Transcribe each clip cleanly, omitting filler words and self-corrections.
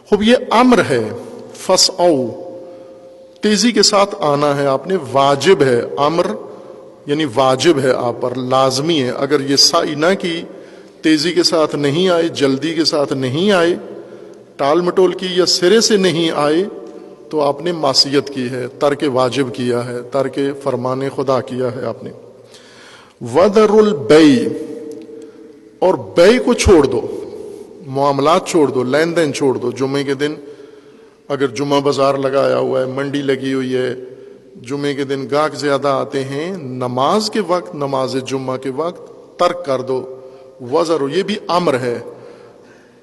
خوب یہ امر ہے، فسعو تیزی کے ساتھ آنا ہے آپ نے، واجب ہے، امر یعنی واجب ہے آپ پر، لازمی ہے. اگر یہ سعی نہ کی، تیزی کے ساتھ نہیں آئے، جلدی کے ساتھ نہیں آئے، ٹال مٹول کی یا سرے سے نہیں آئے، تو آپ نے معصیت کی ہے، ترک واجب کیا ہے، ترک فرمان خدا کیا ہے آپ نے. وَذَرُ الْبَيْعَ اور بے کو چھوڑ دو، معاملات چھوڑ دو، لین دین چھوڑ دو. جمعے کے دن اگر جمعہ بازار لگایا ہوا ہے، منڈی لگی ہوئی ہے، جمعے کے دن گاہک زیادہ آتے ہیں، نماز کے وقت، نماز جمعہ کے وقت ترک کر دو. وزر یہ بھی امر ہے،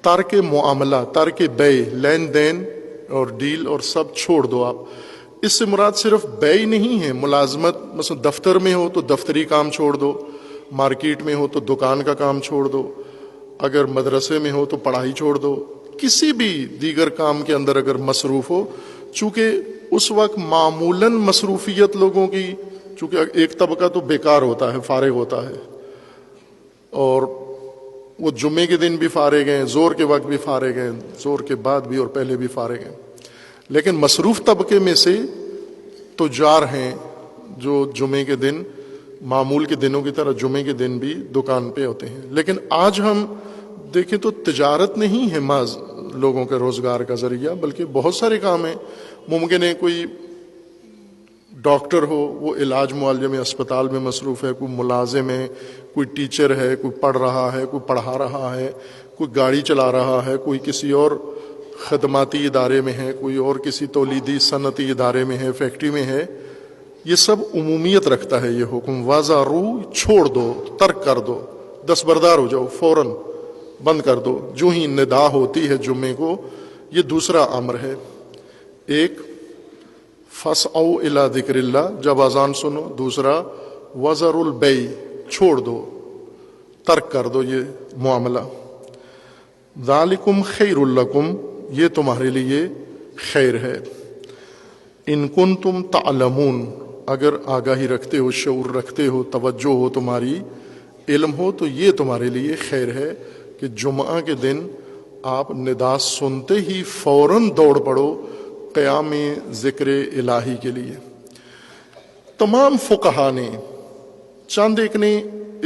ترک معاملہ، ترک بے، لین دین اور ڈیل اور سب چھوڑ دو آپ. اس سے مراد صرف بے نہیں ہے، ملازمت، مثلا دفتر میں ہو تو دفتری کام چھوڑ دو، مارکیٹ میں ہو تو دکان کا کام چھوڑ دو، اگر مدرسے میں ہو تو پڑھائی چھوڑ دو، کسی بھی دیگر کام کے اندر اگر مصروف ہو. چونکہ اس وقت معمولاً مصروفیت لوگوں کی، چونکہ ایک طبقہ تو بیکار ہوتا ہے، فارغ ہوتا ہے، اور وہ جمعے کے دن بھی فارغ ہیں، زور کے وقت بھی فارغ ہیں، زور کے بعد بھی اور پہلے بھی فارغ ہیں. لیکن مصروف طبقے میں سے تجار ہیں جو جمعے کے دن معمول کے دنوں کی طرح جمعے کے دن بھی دکان پہ ہوتے ہیں. لیکن آج ہم دیکھیں تو تجارت نہیں ہے محض لوگوں کے روزگار کا ذریعہ، بلکہ بہت سارے کام ہیں. ممکن ہے کوئی ڈاکٹر ہو، وہ علاج معالجے میں اسپتال میں مصروف ہے، کوئی ملازم ہے، کوئی ٹیچر ہے، کوئی پڑھ رہا ہے، کوئی پڑھا رہا ہے، کوئی گاڑی چلا رہا ہے، کوئی کسی اور خدماتی ادارے میں ہے، کوئی اور کسی تولیدی صنعتی ادارے میں ہے، فیکٹری میں ہے. یہ سب عمومیت رکھتا ہے یہ حکم. وازارو چھوڑ دو، ترک کر دو، دستبردار ہو جاؤ، فوراً بند کر دو جو ہی ندا ہوتی ہے جمعے کو. یہ دوسرا امر ہے. ایک فسعوا الی ذکر اللہ، جب اذان سنو. دوسرا وزر البیع، چھوڑ دو، ترک کر دو یہ معاملہ. ذالکم خیر لکم، یہ تمہارے لیے خیر ہے. ان کنتم تعلمون، اگر آگاہی رکھتے ہو، شعور رکھتے ہو، توجہ ہو تمہاری، علم ہو، تو یہ تمہارے لیے خیر ہے کہ جمعہ کے دن آپ ندا سنتے ہی فوراً دوڑ پڑو قیام ذکر الہی کے لیے. تمام فقہا نے، چند ایک نے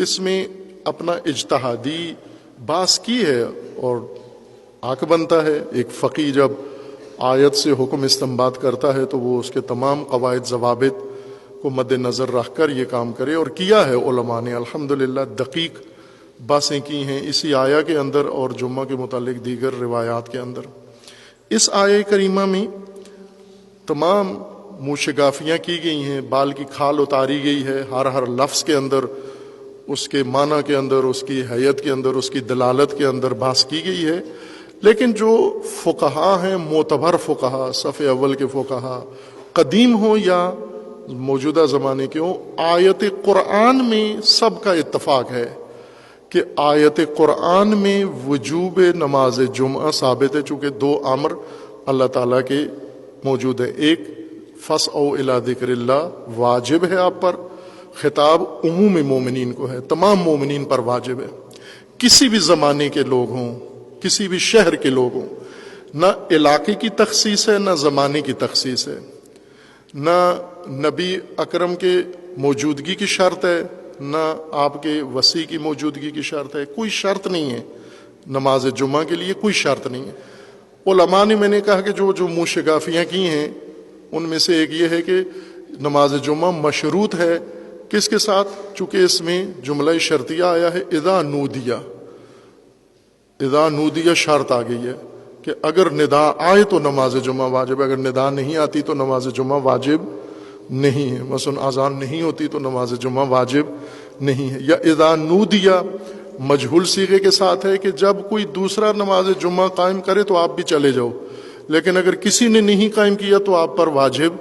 اس میں اپنا اجتہادی بحث کی ہے اور حق بنتا ہے. ایک فقی جب آیت سے حکم استنباط کرتا ہے تو وہ اس کے تمام قواعد ضوابط کو مد نظر رکھ کر یہ کام کرے، اور کیا ہے علماء نے الحمدللہ. دقیق باتیں کی ہیں اسی آیہ کے اندر اور جمعہ کے متعلق دیگر روایات کے اندر. اس آیہ کریمہ میں تمام موشگافیاں کی گئی ہیں، بال کی کھال اتاری گئی ہے، ہر لفظ کے اندر، اس کے معنی کے اندر، اس کی حیت کے اندر، اس کی دلالت کے اندر بحث کی گئی ہے. لیکن جو فقہا ہیں، معتبر فقہا، صف اول کے فقہا، قدیم ہوں یا موجودہ زمانے کے ہوں، آیت قرآن میں سب کا اتفاق ہے کہ آیت قرآن میں وجوب نماز جمعہ ثابت ہے. چونکہ دو امر اللہ تعالیٰ کے موجود ہیں. ایک فسعوا الی ذکر اللہ، واجب ہے آپ پر، خطاب عموم مومنین کو ہے، تمام مومنین پر واجب ہے. کسی بھی زمانے کے لوگ ہوں، کسی بھی شہر کے لوگ ہوں، نہ علاقے کی تخصیص ہے، نہ زمانے کی تخصیص ہے، نہ نبی اکرم کے موجودگی کی شرط ہے، نہ آپ کے وصی کی موجودگی کی شرط ہے. کوئی شرط نہیں ہے نماز جمعہ کے لیے، کوئی شرط نہیں ہے. علماء نے، میں نے کہا کہ جو موشگافیاں کی ہیں ان میں سے ایک یہ ہے کہ نماز جمعہ مشروط ہے کس کے ساتھ؟ چونکہ اس میں جملہ شرطیہ آیا ہے، اذا نودیہ، اذا نودیہ شرط آ گئی ہے کہ اگر ندا آئے تو نماز جمعہ واجب ہے، اگر ندا نہیں آتی تو نماز جمعہ واجب نہیں ہے. مثلا اذان نہیں ہوتی تو نماز جمعہ واجب نہیں ہے. یا اذا نودیہ مجہول صیغے کے ساتھ ہے کہ جب کوئی دوسرا نماز جمعہ قائم کرے تو آپ بھی چلے جاؤ، لیکن اگر کسی نے نہیں قائم کیا تو آپ پر واجب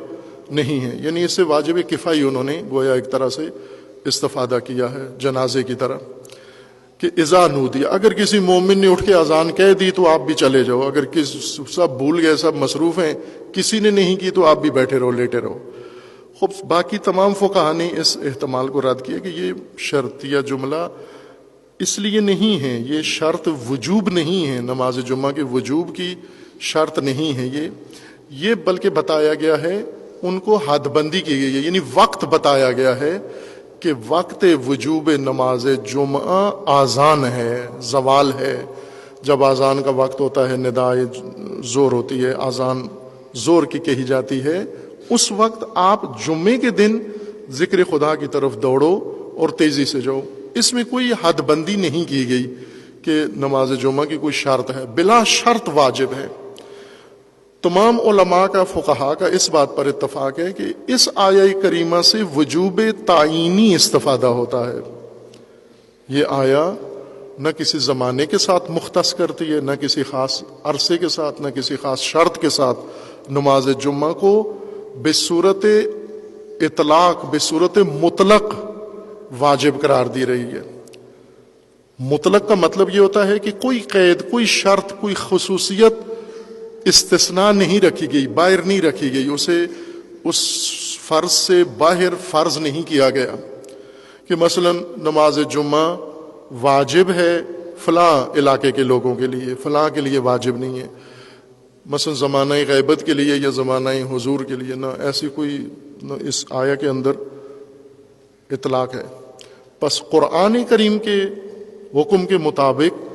نہیں ہے. یعنی اس سے واجب کفائی انہوں نے گویا ایک طرح سے استفادہ کیا ہے جنازے کی طرح کہ اذا نودی، اگر کسی مومن نے اٹھ کے اذان کہہ دی تو آپ بھی چلے جاؤ، اگر سب بھول گئے، سب مصروف ہیں، کسی نے نہیں کی تو آپ بھی بیٹھے رہو، لیٹے رہو. خب باقی تمام فقہا نے اس احتمال کو رد کیا کہ یہ شرطیہ جملہ اس لیے نہیں ہے، یہ شرط وجوب نہیں ہے. نماز جمعہ کے وجوب کی شرط نہیں ہے یہ بلکہ بتایا گیا ہے، ان کو حد بندی کی گئی ہے، یعنی وقت بتایا گیا ہے کہ وقت وجوب نماز جمعہ آذان ہے، زوال ہے۔ جب آذان کا وقت ہوتا ہے، ندائے زور ہوتی ہے، آذان زور کی کہی جاتی ہے، اس وقت آپ جمعے کے دن ذکر خدا کی طرف دوڑو اور تیزی سے جاؤ۔ اس میں کوئی حد بندی نہیں کی گئی کہ نماز جمعہ کی کوئی شرط ہے، بلا شرط واجب ہے۔ تمام علماء کا، فقہاء کا اس بات پر اتفاق ہے کہ اس آیہ کریمہ سے وجوب تعینی استفادہ ہوتا ہے۔ یہ آیا نہ کسی زمانے کے ساتھ مختص کرتی ہے، نہ کسی خاص عرصے کے ساتھ، نہ کسی خاص شرط کے ساتھ نماز جمعہ کو بصورت اطلاق، بصورت مطلق واجب قرار دی رہی ہے۔ مطلق کا مطلب یہ ہوتا ہے کہ کوئی قید، کوئی شرط، کوئی خصوصیت استثناء نہیں رکھی گئی، باہر نہیں رکھی گئی، اسے اس فرض سے باہر فرض نہیں کیا گیا کہ مثلا نماز جمعہ واجب ہے فلاں علاقے کے لوگوں کے لیے، فلاں کے لیے واجب نہیں ہے، مثلا زمانہ غیبت کے لیے یا زمانہ حضور کے لیے، نہ ایسی کوئی نہ اس آیہ کے اندر اطلاق ہے۔ پس قرآن کریم کے حکم کے مطابق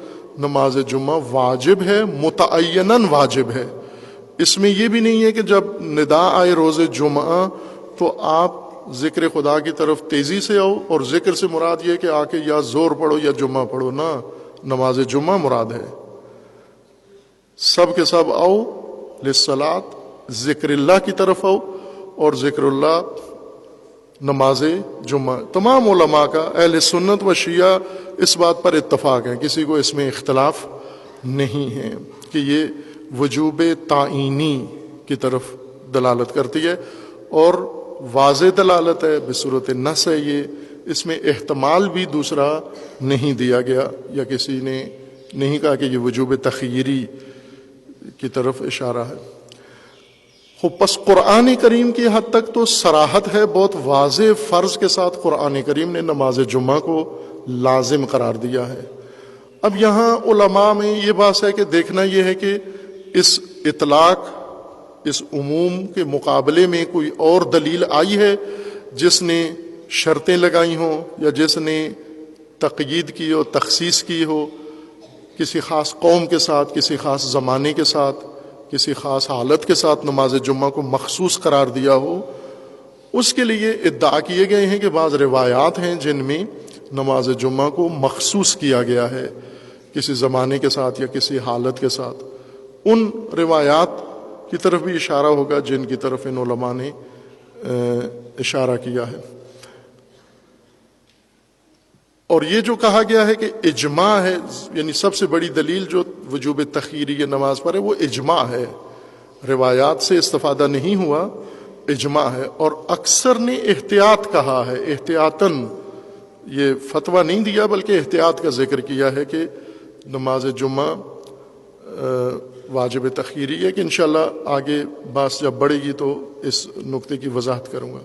نماز جمعہ واجب ہے، متعیناً واجب ہے۔ اس میں یہ بھی نہیں ہے کہ جب ندا آئے روز جمعہ تو آپ ذکر خدا کی طرف تیزی سے آؤ، اور ذکر سے مراد یہ کہ آ کے یا زور پڑھو یا جمعہ پڑھو، نہ، نماز جمعہ مراد ہے۔ سب کے سب آؤ للصلاۃ، ذکر اللہ کی طرف آؤ، اور ذکر اللہ نماز جمعہ۔ تمام علماء کا، اہل سنت و شیعہ اس بات پر اتفاق ہے، کسی کو اس میں اختلاف نہیں ہے کہ یہ وجوب تعینی کی طرف دلالت کرتی ہے، اور واضح دلالت ہے، بصورت نص ہے یہ، اس میں احتمال بھی دوسرا نہیں دیا گیا، یا کسی نے نہیں کہا کہ یہ وجوب تخییری کی طرف اشارہ ہے۔ پس قرآن کریم کی حد تک تو صراحت ہے، بہت واضح فرض کے ساتھ قرآن کریم نے نماز جمعہ کو لازم قرار دیا ہے۔ اب یہاں علماء میں یہ بات ہے کہ دیکھنا یہ ہے کہ اس اطلاق، اس عموم کے مقابلے میں کوئی اور دلیل آئی ہے جس نے شرطیں لگائی ہوں، یا جس نے تقیید کی ہو، تخصیص کی ہو، کسی خاص قوم کے ساتھ، کسی خاص زمانے کے ساتھ، کسی خاص حالت کے ساتھ نماز جمعہ کو مخصوص قرار دیا ہو۔ اس کے لیے ادعا کیے گئے ہیں کہ بعض روایات ہیں جن میں نماز جمعہ کو مخصوص کیا گیا ہے کسی زمانے کے ساتھ یا کسی حالت کے ساتھ۔ ان روایات کی طرف بھی اشارہ ہوگا جن کی طرف ان علماء نے اشارہ کیا ہے۔ اور یہ جو کہا گیا ہے کہ اجماع ہے، یعنی سب سے بڑی دلیل جو وجوب تخییری نماز پر ہے وہ اجماع ہے، روایات سے استفادہ نہیں ہوا، اجماع ہے۔ اور اکثر نے احتیاط کہا ہے، احتیاطاً یہ فتویٰ نہیں دیا بلکہ احتیاط کا ذکر کیا ہے کہ نماز جمعہ واجب تخییری ہے، کہ انشاءاللہ آگے بات جب بڑھے گی تو اس نقطے کی وضاحت کروں گا۔